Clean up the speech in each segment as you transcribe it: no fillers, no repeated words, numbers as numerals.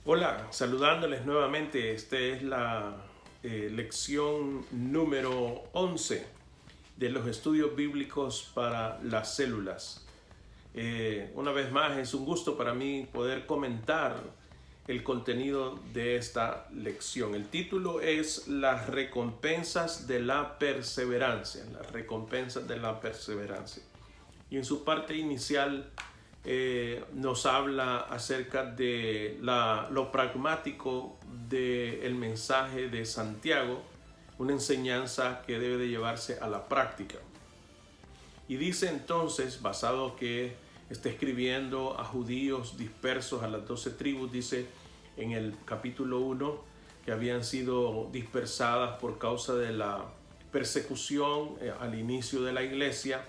Hola, saludándoles nuevamente. Esta es la lección número 11 de los estudios bíblicos para las células. Una vez más, es un gusto para mí poder comentar el contenido de esta lección. El título es Las recompensas de la perseverancia. Las recompensas de la perseverancia. Y en su parte inicial nos habla acerca de lo pragmático del mensaje de Santiago, una enseñanza que debe de llevarse a la práctica. Y dice entonces, basado que está escribiendo a judíos dispersos a las 12 tribus, dice en el capítulo 1 que habían sido dispersadas por causa de la persecución al inicio de la iglesia.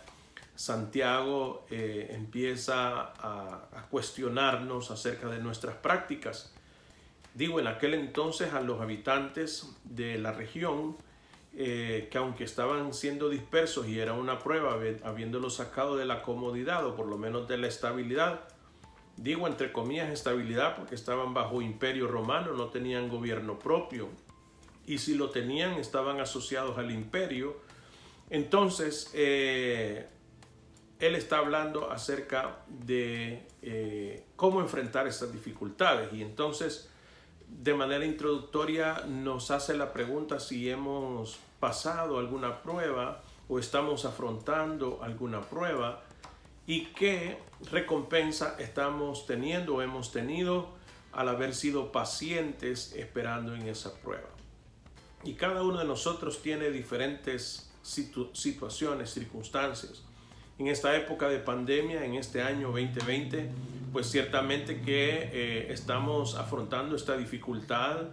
Santiago empieza a cuestionarnos acerca de nuestras prácticas. Digo, en aquel entonces a los habitantes de la región, que aunque estaban siendo dispersos y era una prueba, habiéndolos sacado de la comodidad o por lo menos de la estabilidad, digo entre comillas estabilidad porque estaban bajo imperio romano, no tenían gobierno propio, y si lo tenían estaban asociados al imperio. Entonces él está hablando acerca de cómo enfrentar estas dificultades, y entonces de manera introductoria nos hace la pregunta si hemos pasado alguna prueba o estamos afrontando alguna prueba y qué recompensa estamos teniendo o hemos tenido al haber sido pacientes esperando en esa prueba. Y cada uno de nosotros tiene diferentes situaciones, circunstancias. En esta época de pandemia, en este año 2020, pues ciertamente que estamos afrontando esta dificultad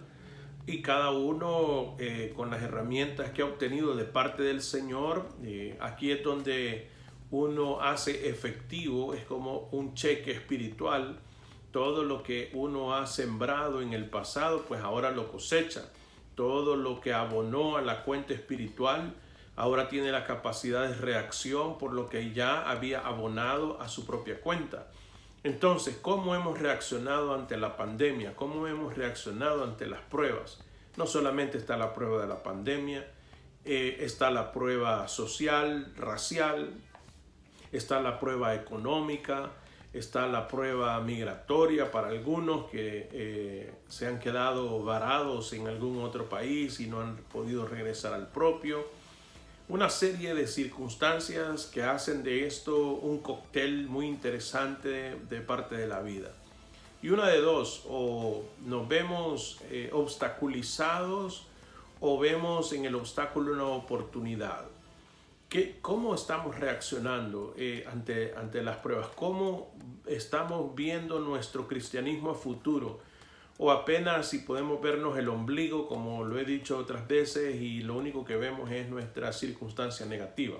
y cada uno con las herramientas que ha obtenido de parte del Señor. Aquí es donde uno hace efectivo, es como un cheque espiritual. Todo lo que uno ha sembrado en el pasado, pues ahora lo cosecha. Todo lo que abonó a la cuenta espiritual, ahora tiene la capacidad de reacción por lo que ya había abonado a su propia cuenta. Entonces, ¿cómo hemos reaccionado ante la pandemia? ¿Cómo hemos reaccionado ante las pruebas? No solamente está la prueba de la pandemia, está la prueba social, racial, está la prueba económica, está la prueba migratoria para algunos que se han quedado varados en algún otro país y no han podido regresar al propio. Una serie de circunstancias que hacen de esto un cóctel muy interesante de parte de la vida. Y una de dos, o nos vemos obstaculizados o vemos en el obstáculo una oportunidad. ¿Cómo estamos reaccionando ante las pruebas? ¿Cómo estamos viendo nuestro cristianismo a futuro? O apenas si podemos vernos el ombligo, como lo he dicho otras veces, y lo único que vemos es nuestra circunstancia negativa.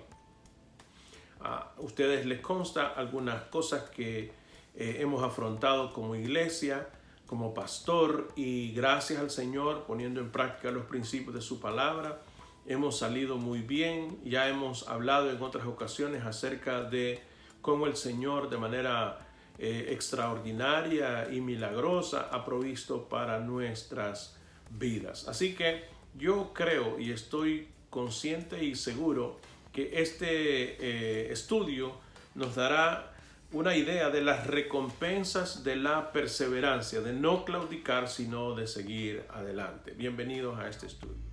A ustedes les consta algunas cosas que hemos afrontado como iglesia, como pastor, y gracias al Señor, poniendo en práctica los principios de su palabra, hemos salido muy bien. Ya hemos hablado en otras ocasiones acerca de cómo el Señor de manera extraordinaria y milagrosa ha provisto para nuestras vidas. Así que yo creo y estoy consciente y seguro que este estudio nos dará una idea de las recompensas de la perseverancia, de no claudicar, sino de seguir adelante. Bienvenidos a este estudio.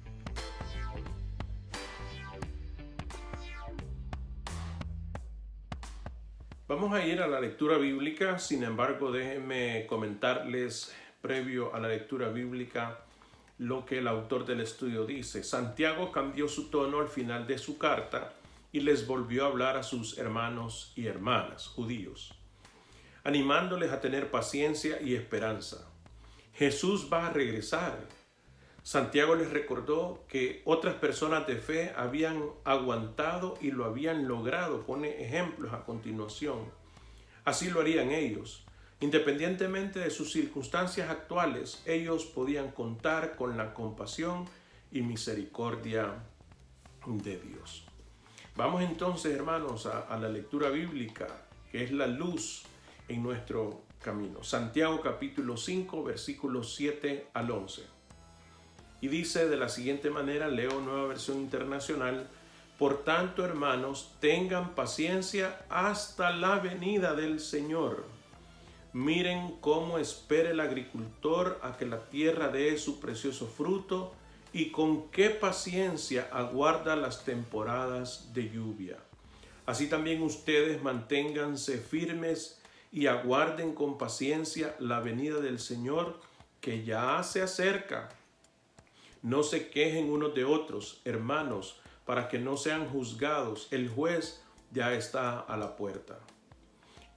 Vamos a ir a la lectura bíblica. Sin embargo, déjenme comentarles previo a la lectura bíblica lo que el autor del estudio dice. Santiago cambió su tono al final de su carta y les volvió a hablar a sus hermanos y hermanas judíos, animándoles a tener paciencia y esperanza. Jesús va a regresar. Santiago les recordó que otras personas de fe habían aguantado y lo habían logrado. Pone ejemplos a continuación. Así lo harían ellos. Independientemente de sus circunstancias actuales, ellos podían contar con la compasión y misericordia de Dios. Vamos entonces, hermanos, a la lectura bíblica, que es la luz en nuestro camino. Santiago capítulo 5, versículos 7 al 11. Y dice de la siguiente manera, leo Nueva Versión Internacional: por tanto, hermanos, tengan paciencia hasta la venida del Señor. Miren cómo espera el agricultor a que la tierra dé su precioso fruto y con qué paciencia aguarda las temporadas de lluvia. Así también ustedes manténganse firmes y aguarden con paciencia la venida del Señor, que ya se acerca. No se quejen unos de otros, hermanos, para que no sean juzgados. El juez ya está a la puerta.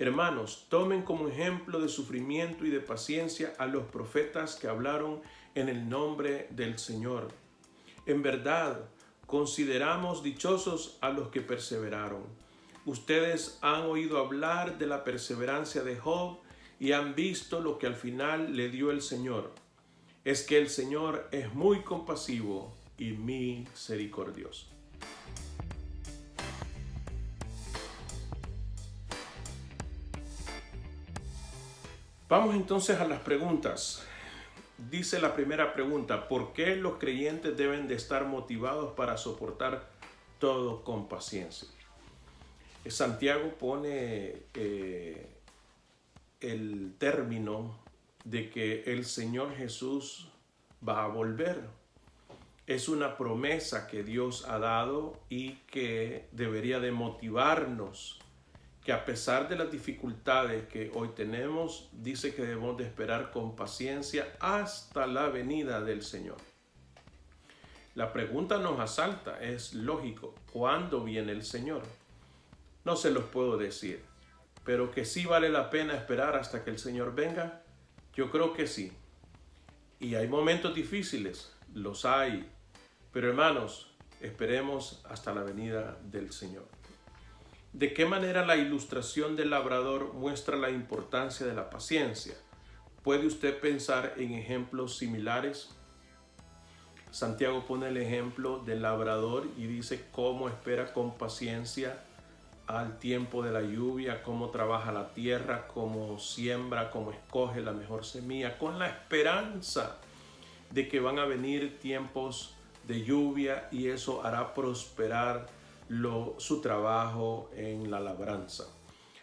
Hermanos, tomen como ejemplo de sufrimiento y de paciencia a los profetas que hablaron en el nombre del Señor. En verdad, consideramos dichosos a los que perseveraron. Ustedes han oído hablar de la perseverancia de Job y han visto lo que al final le dio el Señor. Es que el Señor es muy compasivo y misericordioso. Vamos entonces a las preguntas. Dice la primera pregunta: ¿por qué los creyentes deben de estar motivados para soportar todo con paciencia? Santiago pone el término de que el Señor Jesús va a volver. Es una promesa que Dios ha dado y que debería de motivarnos, que a pesar de las dificultades que hoy tenemos, dice que debemos de esperar con paciencia hasta la venida del Señor. La pregunta nos asalta, es lógico: ¿cuándo viene el Señor? No se los puedo decir, pero que sí vale la pena esperar hasta que el Señor venga, yo creo que sí. Y hay momentos difíciles, los hay, pero hermanos, esperemos hasta la venida del Señor. ¿De qué manera la ilustración del labrador muestra la importancia de la paciencia? ¿Puede usted pensar en ejemplos similares? Santiago pone el ejemplo del labrador y dice cómo espera con paciencia al tiempo de la lluvia, cómo trabaja la tierra, cómo siembra, cómo escoge la mejor semilla, con la esperanza de que van a venir tiempos de lluvia y eso hará prosperar su trabajo en la labranza.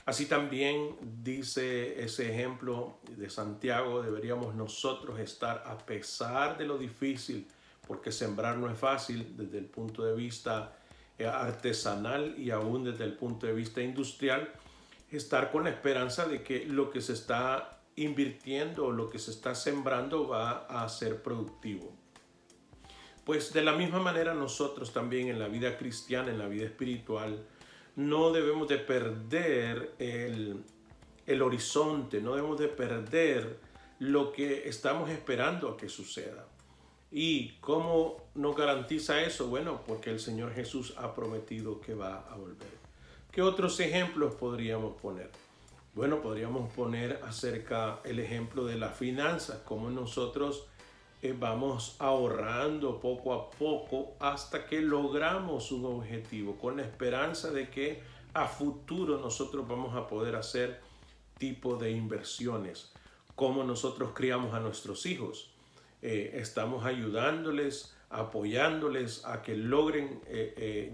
Así también dice ese ejemplo de Santiago, deberíamos nosotros estar, a pesar de lo difícil, porque sembrar no es fácil desde el punto de vista artesanal y aún desde el punto de vista industrial, estar con la esperanza de que lo que se está invirtiendo o lo que se está sembrando va a ser productivo. Pues de la misma manera nosotros también en la vida cristiana, en la vida espiritual, no debemos de perder el horizonte, no debemos de perder lo que estamos esperando a que suceda. ¿Y cómo nos garantiza eso? Bueno, porque el Señor Jesús ha prometido que va a volver. ¿Qué otros ejemplos podríamos poner? Bueno, podríamos poner acerca el ejemplo de las finanzas, cómo nosotros vamos ahorrando poco a poco hasta que logramos un objetivo, con la esperanza de que a futuro nosotros vamos a poder hacer tipo de inversiones, como nosotros criamos a nuestros hijos. Estamos ayudándoles, apoyándoles a que logren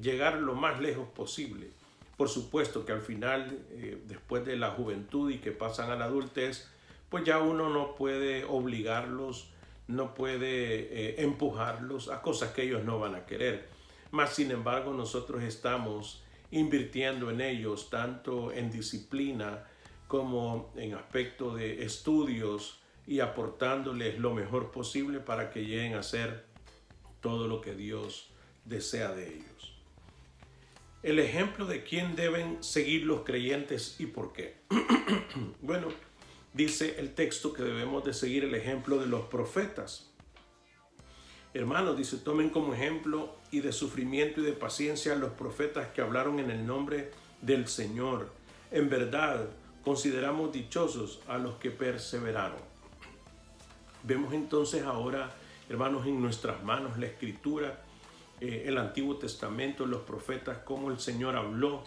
llegar lo más lejos posible. Por supuesto que al final, después de la juventud y que pasan a la adultez, pues ya uno no puede obligarlos, no puede empujarlos a cosas que ellos no van a querer. Mas, sin embargo, nosotros estamos invirtiendo en ellos, tanto en disciplina como en aspecto de estudios, y aportándoles lo mejor posible para que lleguen a hacer todo lo que Dios desea de ellos. El ejemplo de quién deben seguir los creyentes y por qué. Bueno, dice el texto que debemos de seguir el ejemplo de los profetas. Hermanos, dice, tomen como ejemplo y de sufrimiento y de paciencia a los profetas que hablaron en el nombre del Señor. En verdad, consideramos dichosos a los que perseveraron. Vemos entonces ahora, hermanos, en nuestras manos la Escritura, el Antiguo Testamento, los profetas, cómo el Señor habló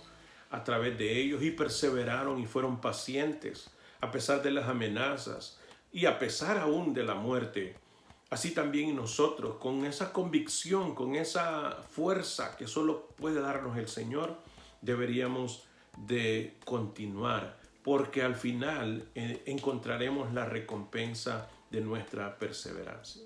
a través de ellos y perseveraron y fueron pacientes a pesar de las amenazas y a pesar aún de la muerte. Así también nosotros, con esa convicción, con esa fuerza que solo puede darnos el Señor, deberíamos de continuar, porque al final encontraremos la recompensa de nuestra perseverancia.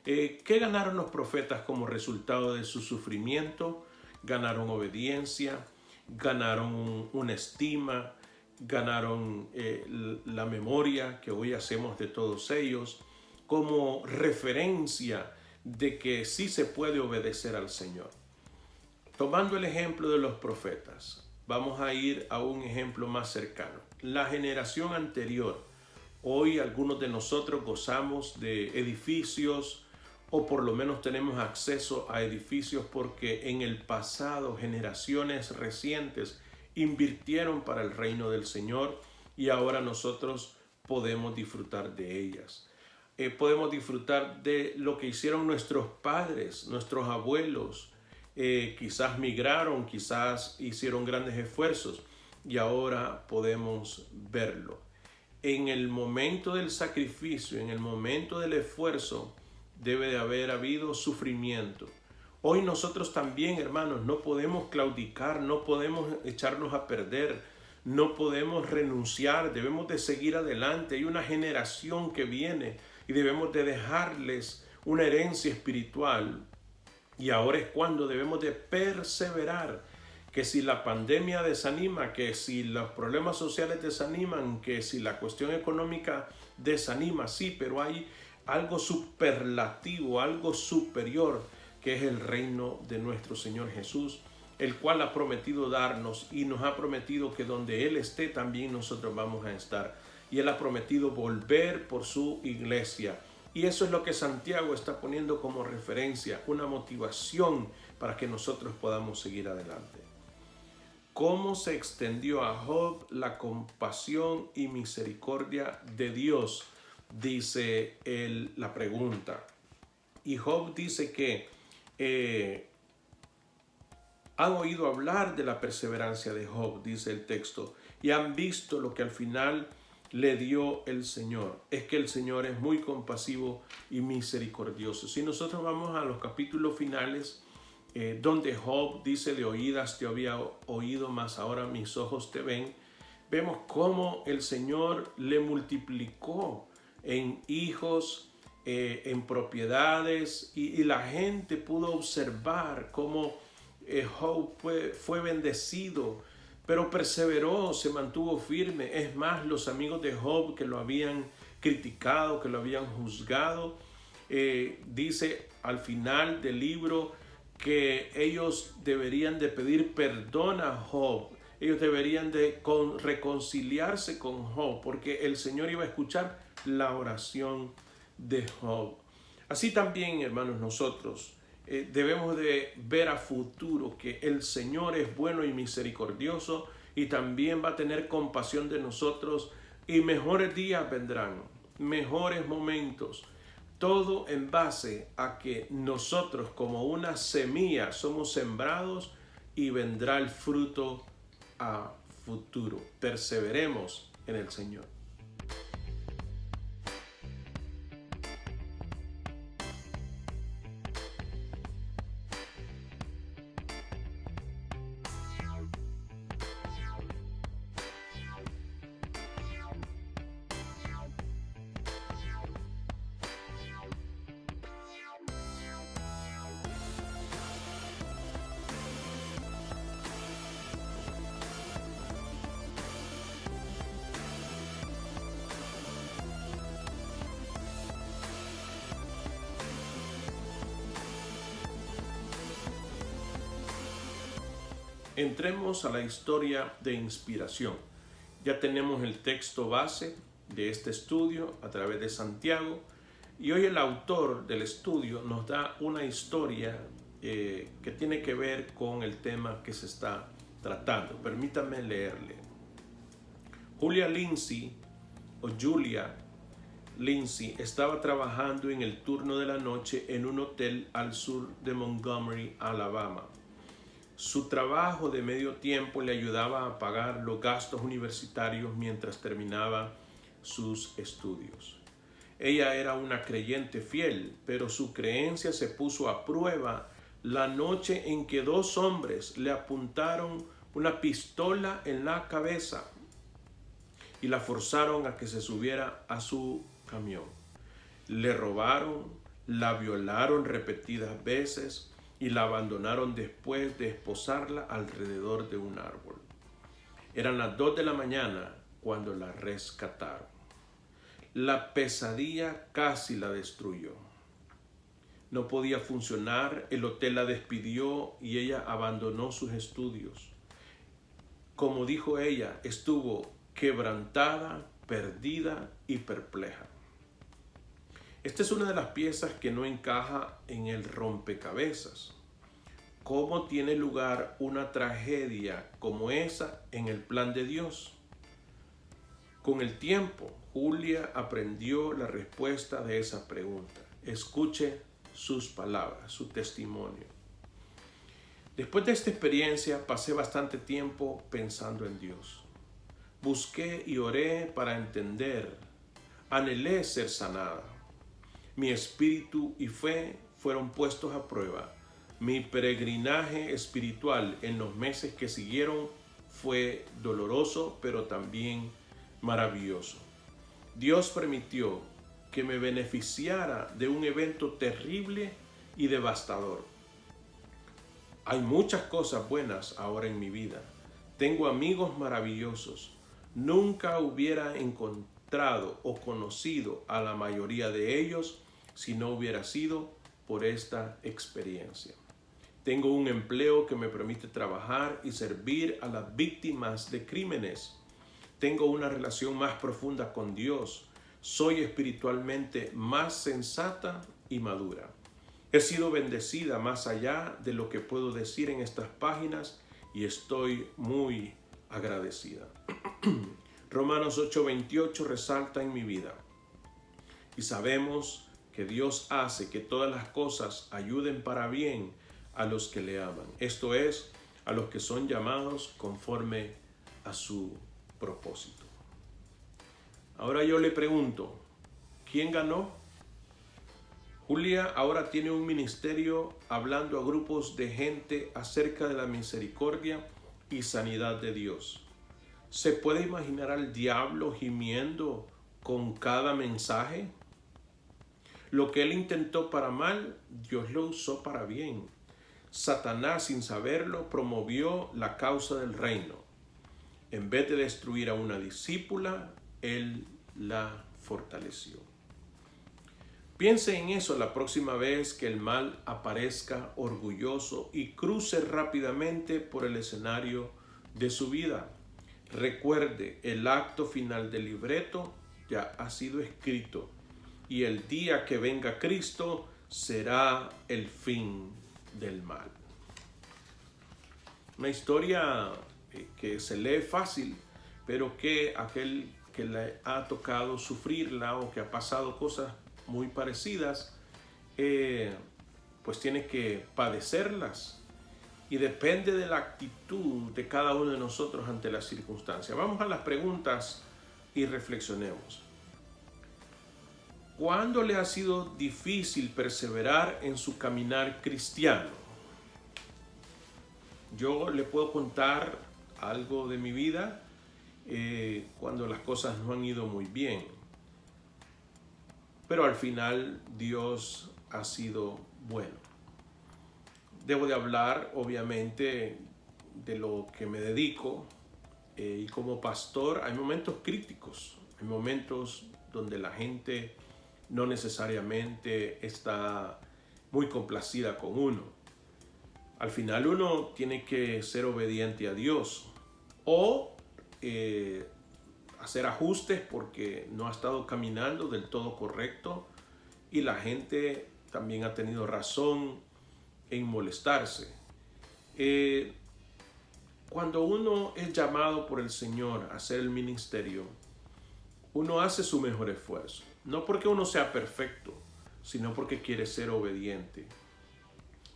¿Qué ganaron los profetas como resultado de su sufrimiento? Ganaron obediencia, ganaron una estima, ganaron la memoria que hoy hacemos de todos ellos, como referencia de que sí se puede obedecer al Señor. Tomando el ejemplo de los profetas, vamos a ir a un ejemplo más cercano. La generación anterior, hoy algunos de nosotros gozamos de edificios, o por lo menos tenemos acceso a edificios porque en el pasado generaciones recientes invirtieron para el reino del Señor y ahora nosotros podemos disfrutar de ellas. Podemos disfrutar de lo que hicieron nuestros padres, nuestros abuelos. Quizás migraron, quizás hicieron grandes esfuerzos y ahora podemos verlo. En el momento del sacrificio, en el momento del esfuerzo, debe de haber habido sufrimiento. Hoy nosotros también, hermanos, no podemos claudicar, no podemos echarnos a perder, no podemos renunciar, debemos de seguir adelante. Hay una generación que viene y debemos de dejarles una herencia espiritual. Y ahora es cuando debemos de perseverar. Que si la pandemia desanima, que si los problemas sociales desaniman, que si la cuestión económica desanima, sí, pero hay algo superlativo, algo superior, que es el reino de nuestro Señor Jesús, el cual ha prometido darnos y nos ha prometido que donde Él esté también nosotros vamos a estar. Y Él ha prometido volver por su iglesia. Y eso es lo que Santiago está poniendo como referencia, una motivación para que nosotros podamos seguir adelante. ¿Cómo se extendió a Job la compasión y misericordia de Dios? Dice la pregunta. Y Job dice que han oído hablar de la perseverancia de Job, dice el texto, y han visto lo que al final le dio el Señor. Es que el Señor es muy compasivo y misericordioso. Si nosotros vamos a los capítulos finales, donde Job dice: de oídas te había oído, mas ahora mis ojos te ven, vemos cómo el Señor le multiplicó en hijos, en propiedades, y la gente pudo observar cómo Job fue bendecido, pero perseveró, se mantuvo firme. Es más, los amigos de Job que lo habían criticado, que lo habían juzgado, dice al final del libro que ellos deberían de pedir perdón a Job. Ellos deberían de reconciliarse con Job, porque el Señor iba a escuchar la oración de Job. Así también, hermanos, nosotros debemos de ver a futuro que el Señor es bueno y misericordioso, y también va a tener compasión de nosotros, y mejores días vendrán, mejores momentos. Todo en base a que nosotros, como una semilla, somos sembrados y vendrá el fruto a futuro. Perseveremos en el Señor. Entremos a la historia de inspiración. Ya tenemos el texto base de este estudio a través de Santiago, y hoy el autor del estudio nos da una historia que tiene que ver con el tema que se está tratando. Permítanme leerle. Julia Lindsay estaba trabajando en el turno de la noche en un hotel al sur de Montgomery, Alabama. Su trabajo de medio tiempo le ayudaba a pagar los gastos universitarios mientras terminaba sus estudios. Ella era una creyente fiel, pero su creencia se puso a prueba la noche en que dos hombres le apuntaron una pistola en la cabeza y la forzaron a que se subiera a su camión. Le robaron, la violaron repetidas veces y la abandonaron después de esposarla alrededor de un árbol. Eran las 2 de la mañana cuando la rescataron. La pesadilla casi la destruyó. No podía funcionar, el hotel la despidió y ella abandonó sus estudios. Como dijo ella, estuvo quebrantada, perdida y perpleja. Esta es una de las piezas que no encaja en el rompecabezas. ¿Cómo tiene lugar una tragedia como esa en el plan de Dios? Con el tiempo, Julia aprendió la respuesta de esa pregunta. Escuche sus palabras, su testimonio. Después de esta experiencia, pasé bastante tiempo pensando en Dios. Busqué y oré para entender. Anhelé ser sanada. Mi espíritu y fe fueron puestos a prueba. Mi peregrinaje espiritual en los meses que siguieron fue doloroso, pero también maravilloso. Dios permitió que me beneficiara de un evento terrible y devastador. Hay muchas cosas buenas ahora en mi vida. Tengo amigos maravillosos. Nunca hubiera encontrado o conocido a la mayoría de ellos si no hubiera sido por esta experiencia. Tengo un empleo que me permite trabajar y servir a las víctimas de crímenes. Tengo una relación más profunda con Dios. Soy espiritualmente más sensata y madura. He sido bendecida más allá de lo que puedo decir en estas páginas y estoy muy agradecida. Romanos 8:28 resalta en mi vida. Y sabemos que Dios hace que todas las cosas ayuden para bien a los que le aman. Esto es, a los que son llamados conforme a su propósito. Ahora yo le pregunto, ¿quién ganó? Julia ahora tiene un ministerio hablando a grupos de gente acerca de la misericordia y sanidad de Dios. ¿Se puede imaginar al diablo gimiendo con cada mensaje? Lo que él intentó para mal, Dios lo usó para bien. Satanás, sin saberlo, promovió la causa del reino. En vez de destruir a una discípula, él la fortaleció. Piense en eso la próxima vez que el mal aparezca orgulloso y cruce rápidamente por el escenario de su vida. Recuerde, el acto final del libreto ya ha sido escrito y el día que venga Cristo será el fin del mal. Una historia que se lee fácil, pero que aquel que le ha tocado sufrirla o que ha pasado cosas muy parecidas, pues tiene que padecerlas y depende de la actitud de cada uno de nosotros ante las circunstancias. Vamos a las preguntas y reflexionemos. ¿Cuándo le ha sido difícil perseverar en su caminar cristiano? Yo le puedo contar algo de mi vida cuando las cosas no han ido muy bien. Pero al final Dios ha sido bueno. Debo de hablar, obviamente, de lo que me dedico. Y como pastor hay momentos críticos. Hay momentos donde la gente no necesariamente está muy complacida con uno. Al final uno tiene que ser obediente a Dios o hacer ajustes porque no ha estado caminando del todo correcto y la gente también ha tenido razón en molestarse. Cuando uno es llamado por el Señor a hacer el ministerio, uno hace su mejor esfuerzo. No porque uno sea perfecto, sino porque quiere ser obediente.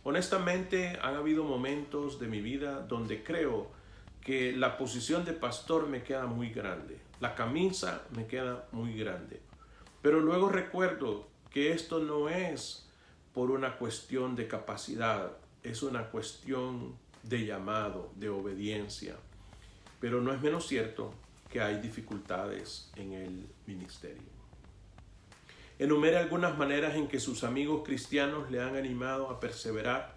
Honestamente, han habido momentos de mi vida donde creo que la posición de pastor me queda muy grande, la camisa me queda muy grande. Pero luego recuerdo que esto no es por una cuestión de capacidad, es una cuestión de llamado, de obediencia. Pero no es menos cierto que hay dificultades en el ministerio. Enumere algunas maneras en que sus amigos cristianos le han animado a perseverar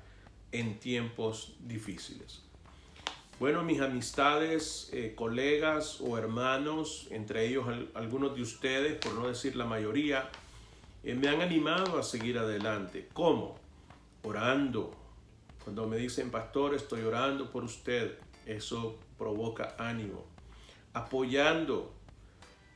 en tiempos difíciles. Bueno, mis amistades, colegas o hermanos, entre ellos algunos de ustedes, por no decir la mayoría, me han animado a seguir adelante. ¿Cómo? Orando. Cuando me dicen, pastor, estoy orando por usted, eso provoca ánimo. Apoyando.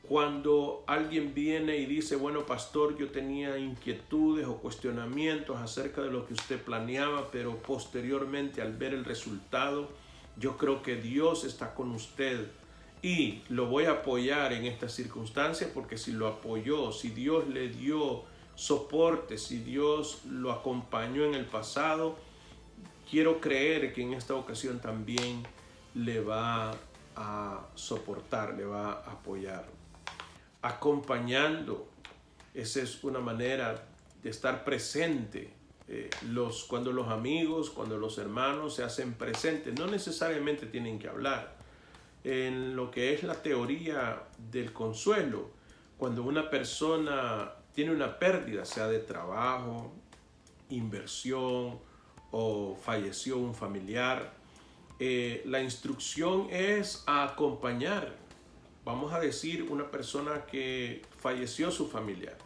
Cuando alguien viene y dice, bueno, pastor, yo tenía inquietudes o cuestionamientos acerca de lo que usted planeaba, pero posteriormente al ver el resultado, yo creo que Dios está con usted y lo voy a apoyar en esta circunstancia, porque si lo apoyó, si Dios le dio soporte, si Dios lo acompañó en el pasado, quiero creer que en esta ocasión también le va a soportar, le va a apoyar. Acompañando, esa es una manera de estar presente. Cuando los amigos, cuando los hermanos se hacen presentes, no necesariamente tienen que hablar. En lo que es la teoría del consuelo, cuando una persona tiene una pérdida, sea de trabajo, inversión o falleció un familiar, la instrucción es a acompañar. Vamos a decir, una persona que falleció su familiar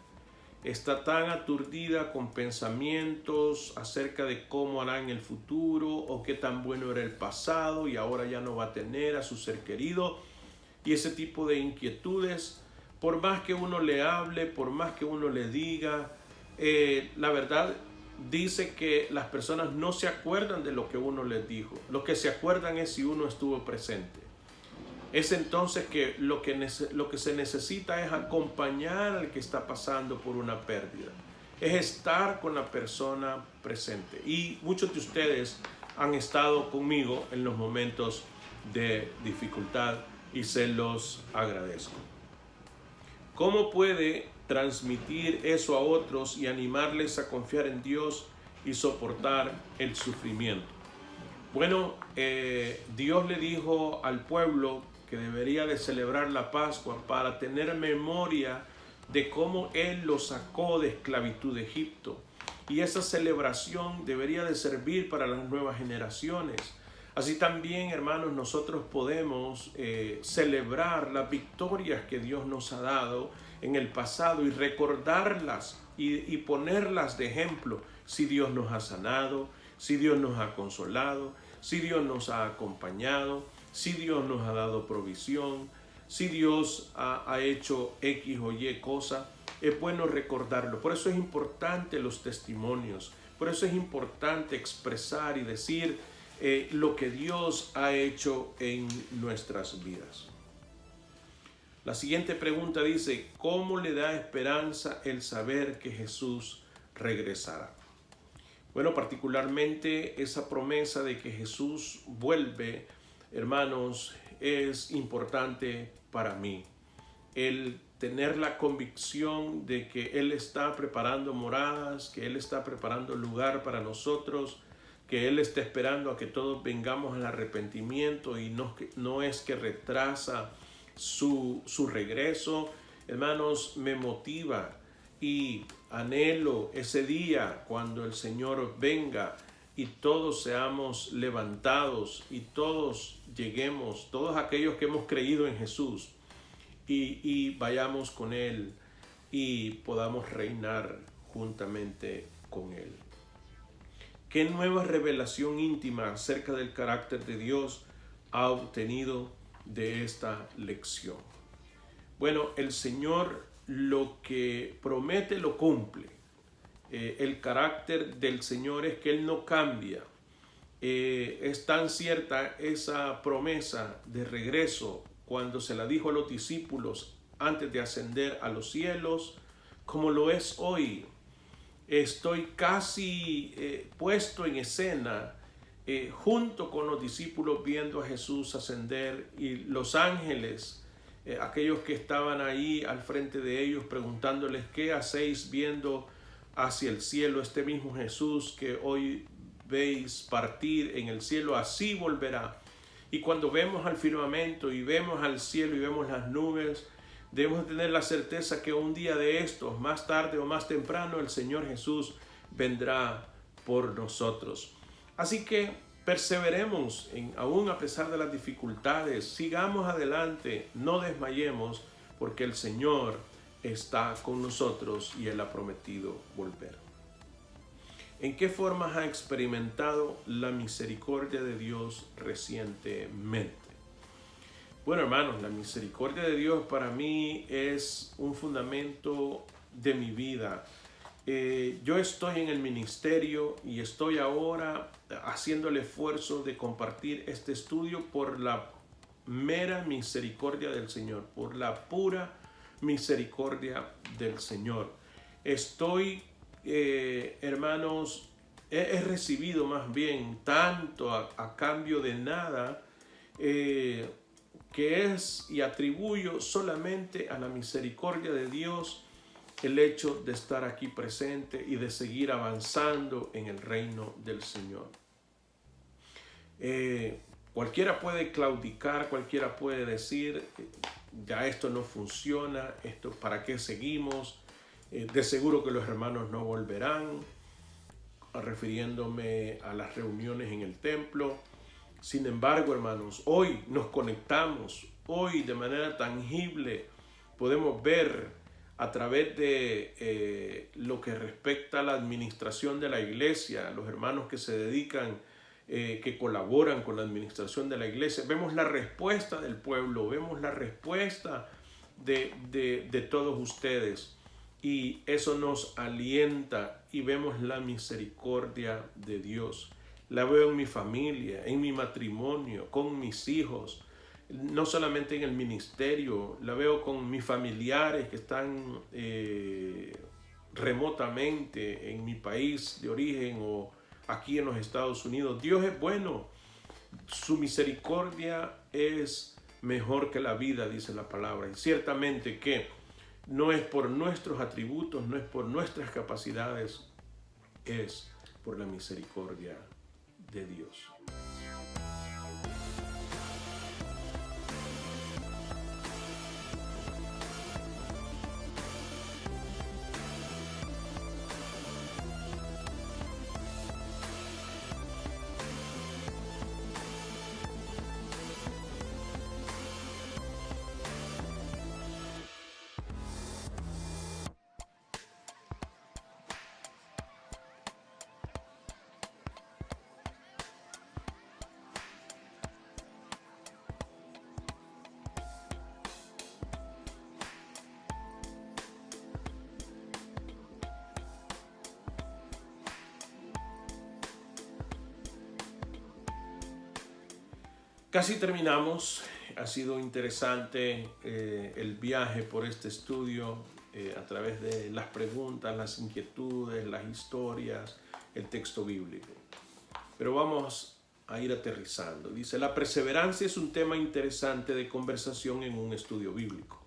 está tan aturdida con pensamientos acerca de cómo hará en el futuro o qué tan bueno era el pasado y ahora ya no va a tener a su ser querido, y ese tipo de inquietudes, por más que uno le hable, por más que uno le diga, la verdad dice que las personas no se acuerdan de lo que uno les dijo. Lo que se acuerdan es si uno estuvo presente. Es entonces que lo que se necesita es acompañar al que está pasando por una pérdida. Es estar con la persona presente. Y muchos de ustedes han estado conmigo en los momentos de dificultad y se los agradezco. ¿Cómo puede transmitir eso a otros y animarles a confiar en Dios y soportar el sufrimiento? Bueno, Dios le dijo al pueblo que debería de celebrar la Pascua para tener memoria de cómo Él los sacó de esclavitud de Egipto. Y esa celebración debería de servir para las nuevas generaciones. Así también, hermanos, nosotros podemos celebrar las victorias que Dios nos ha dado en el pasado y recordarlas y ponerlas de ejemplo. Si Dios nos ha sanado, si Dios nos ha consolado, si Dios nos ha acompañado, si Dios nos ha dado provisión, si Dios ha hecho X o Y cosa, es bueno recordarlo. Por eso es importante los testimonios, por eso es importante expresar y decir lo que Dios ha hecho en nuestras vidas. La siguiente pregunta dice, ¿cómo le da esperanza el saber que Jesús regresará? Bueno, particularmente esa promesa de que Jesús vuelve, hermanos, es importante para mí. El tener la convicción de que Él está preparando moradas, que Él está preparando lugar para nosotros, que Él está esperando a que todos vengamos al arrepentimiento y no es que retrasa su regreso. Hermanos, me motiva y anhelo ese día cuando el Señor venga y todos seamos levantados y todos lleguemos, todos aquellos que hemos creído en Jesús y vayamos con Él y podamos reinar juntamente con Él. ¿Qué nueva revelación íntima acerca del carácter de Dios ha obtenido de esta lección? Bueno, el Señor lo que promete lo cumple. El carácter del Señor es que Él no cambia. Es tan cierta esa promesa de regreso cuando se la dijo a los discípulos antes de ascender a los cielos, como lo es hoy. estoy casi puesto en escena junto con los discípulos viendo a Jesús ascender y los ángeles, aquellos que estaban ahí al frente de ellos preguntándoles: ¿qué hacéis viendo hacia el cielo? Este mismo Jesús que hoy veis partir en el cielo, así volverá. Y cuando vemos al firmamento y vemos al cielo y vemos las nubes, debemos tener la certeza que un día de estos, más tarde o más temprano, el Señor Jesús vendrá por nosotros. Así que perseveremos, aún a pesar de las dificultades, sigamos adelante, no desmayemos, porque el Señor está con nosotros y Él ha prometido volver. ¿En qué formas ha experimentado la misericordia de Dios recientemente? Bueno, hermanos, la misericordia de Dios para mí es un fundamento de mi vida. Yo estoy en el ministerio y estoy ahora haciendo el esfuerzo de compartir este estudio por la mera misericordia del Señor, por la pura misericordia del Señor. Estoy, hermanos, he recibido más bien tanto a cambio de nada, que es y atribuyo solamente a la misericordia de Dios el hecho de estar aquí presente y de seguir avanzando en el reino del Señor. Cualquiera puede claudicar, cualquiera puede decir: ya esto no funciona, esto, ¿para qué seguimos? De seguro que los hermanos no volverán, refiriéndome a las reuniones en el templo. Sin embargo, hermanos, hoy nos conectamos, hoy de manera tangible podemos ver a través de lo que respecta a la administración de la iglesia, los hermanos que se dedican, que colaboran con la administración de la iglesia, vemos la respuesta del pueblo, vemos la respuesta de todos ustedes, y eso nos alienta y vemos la misericordia de Dios. La veo en mi familia, en mi matrimonio, con mis hijos, no solamente en el ministerio, la veo con mis familiares que están remotamente en mi país de origen o aquí en los Estados Unidos. Dios es bueno, su misericordia es mejor que la vida, dice la palabra. Y ciertamente que no es por nuestros atributos, no es por nuestras capacidades, es por la misericordia de Dios. Casi terminamos. Ha sido interesante el viaje por este estudio a través de las preguntas, las inquietudes, las historias, el texto bíblico. Pero vamos a ir aterrizando. Dice: la perseverancia es un tema interesante de conversación en un estudio bíblico,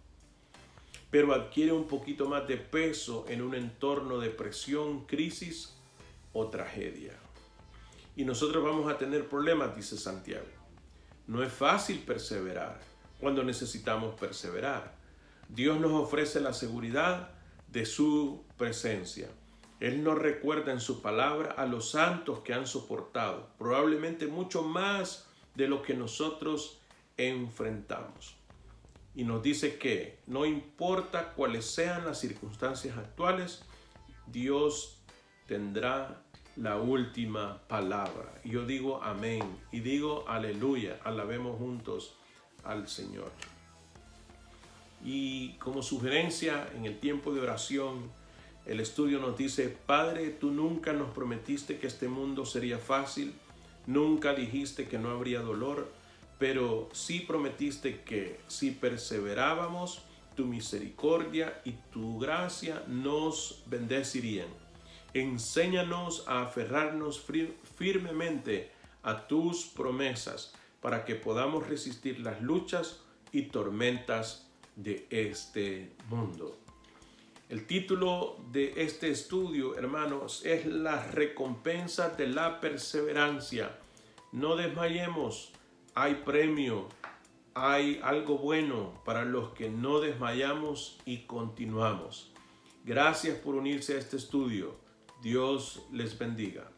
pero adquiere un poquito más de peso en un entorno de presión, crisis o tragedia. Y nosotros vamos a tener problemas, dice Santiago. No es fácil perseverar cuando necesitamos perseverar. Dios nos ofrece la seguridad de su presencia. Él nos recuerda en su palabra a los santos que han soportado, probablemente mucho más de lo que nosotros enfrentamos. Y nos dice que no importa cuáles sean las circunstancias actuales, Dios tendrá la última palabra. Y yo digo amén y digo aleluya. Alabemos juntos al Señor. Y como sugerencia en el tiempo de oración, el estudio nos dice: Padre, tú nunca nos prometiste que este mundo sería fácil, nunca dijiste que no habría dolor, pero sí prometiste que si perseverábamos, tu misericordia y tu gracia nos bendecirían. Enséñanos a aferrarnos firmemente a tus promesas para que podamos resistir las luchas y tormentas de este mundo. El título de este estudio, hermanos, es la recompensa de la perseverancia. No desmayemos, hay premio, hay algo bueno para los que no desmayamos y continuamos. Gracias por unirse a este estudio. Dios les bendiga.